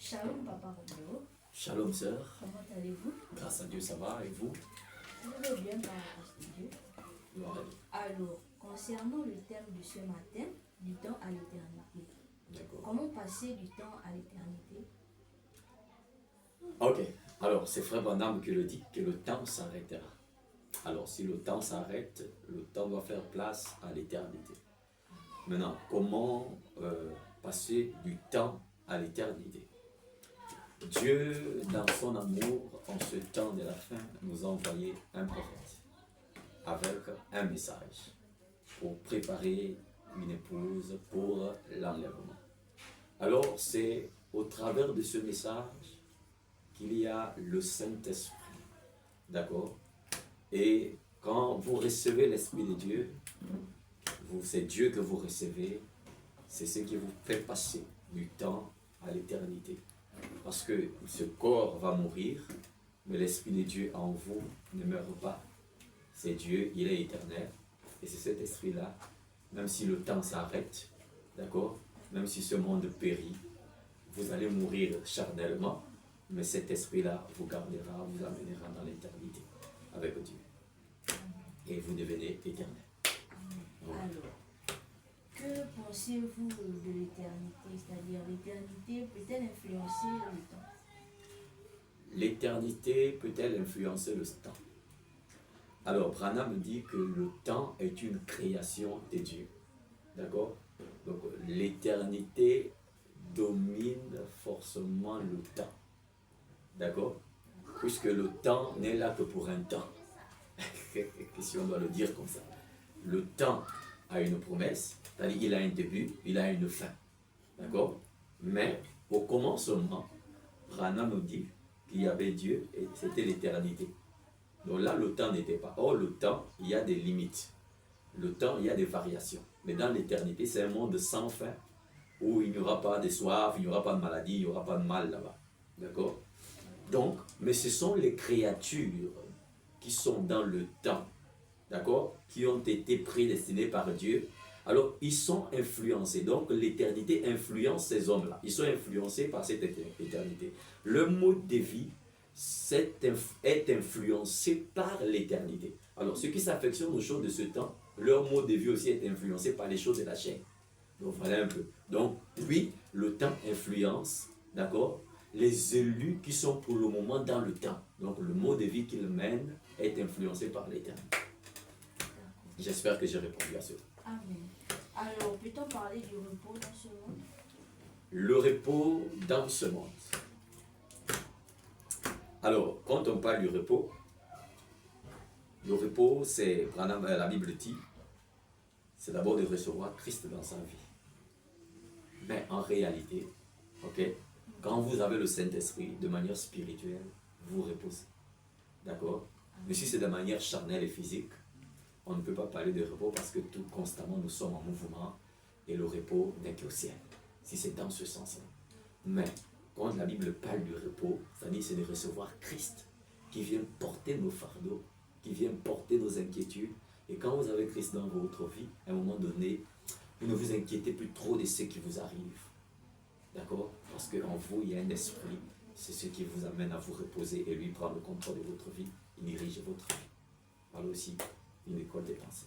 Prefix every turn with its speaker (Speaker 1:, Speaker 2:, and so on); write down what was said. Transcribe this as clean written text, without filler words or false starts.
Speaker 1: Shalom, Papa Romeo.
Speaker 2: Shalom, sœur.
Speaker 1: Comment allez-vous?
Speaker 2: Grâce à Dieu, ça va. Et vous?
Speaker 1: Je vais bien par la grâce de Dieu.
Speaker 2: Gloire à Dieu.
Speaker 1: Alors, concernant le thème de ce matin, du temps à l'éternité.
Speaker 2: D'accord.
Speaker 1: Comment passer du temps à l'éternité?
Speaker 2: Ok. Alors, c'est Frère Branham qui le dit, que le temps s'arrêtera. Alors, si le temps s'arrête, le temps doit faire place à l'éternité. Maintenant, comment passer du temps à l'éternité? Dieu, dans son amour, en ce temps de la fin, nous a envoyé un prophète avec un message pour préparer une épouse pour l'enlèvement. Alors, c'est au travers de ce message qu'il y a le Saint-Esprit. D'accord? Et quand vous recevez l'Esprit de Dieu, c'est Dieu que vous recevez, c'est ce qui vous fait passer du temps à l'éternité. Parce que ce corps va mourir, mais l'Esprit de Dieu en vous ne meurt pas. C'est Dieu, il est éternel. Et c'est cet esprit-là, même si le temps s'arrête, d'accord, même si ce monde périt, vous allez mourir charnellement, mais cet esprit-là vous gardera, vous amènera dans l'éternité avec Dieu. Et vous devenez éternel. Voilà.
Speaker 1: Alors, que pensez-vous de l'éternité? C'est-à-dire, l'éternité peut-elle influencer le temps?
Speaker 2: L'éternité peut-elle influencer le temps? Alors, Branham dit que le temps est une création de Dieu. D'accord? Donc, l'éternité domine forcément le temps. D'accord? Puisque le temps n'est là que pour un temps. Si on doit le dire comme ça. Le temps a une promesse, c'est-à-dire il a un début, il a une fin. D'accord? Mais au commencement, Branham nous dit qu'il y avait Dieu et c'était l'éternité. Donc là, le temps n'était pas. Or, le temps, il y a des limites. Le temps, il y a des variations. Mais dans l'éternité, c'est un monde sans fin où il n'y aura pas de soif, il n'y aura pas de maladie, il n'y aura pas de mal là-bas. D'accord? Donc, mais ce sont les créatures qui sont dans le temps, d'accord, qui ont été prédestinés par Dieu. Alors, ils sont influencés. Donc, l'éternité influence ces hommes-là. Ils sont influencés par cette éternité. Le mode de vie est influencé par l'éternité. Alors, ceux qui s'affectionnent aux choses de ce temps, leur mode de vie aussi est influencé par les choses de la chair. Donc, voilà un peu. Donc, oui, le temps influence, d'accord, les élus qui sont pour le moment dans le temps. Donc, le mode de vie qu'ils mènent est influencé par l'éternité. J'espère que j'ai répondu à cela.
Speaker 1: Amen. Alors, peut-on parler du repos dans ce monde?
Speaker 2: Le repos dans ce monde. Alors, quand on parle du repos, le repos, c'est, la Bible dit, c'est d'abord de recevoir Christ dans sa vie. Mais en réalité, ok, quand vous avez le Saint-Esprit de manière spirituelle, vous reposez. D'accord? Mais si c'est de manière charnelle et physique, on ne peut pas parler de repos parce que tout constamment nous sommes en mouvement et le repos n'est qu'au ciel. Si c'est dans ce sens-là. Mais quand la Bible parle du repos, c'est-à-dire c'est de recevoir Christ qui vient porter nos fardeaux, qui vient porter nos inquiétudes. Et quand vous avez Christ dans votre vie, à un moment donné, vous ne vous inquiétez plus trop de ce qui vous arrive. D'accord? Parce qu'en vous, il y a un esprit. C'est ce qui vous amène à vous reposer et lui prendre le contrôle de votre vie. Il dirige votre vie. Voilà aussi une école des pensées.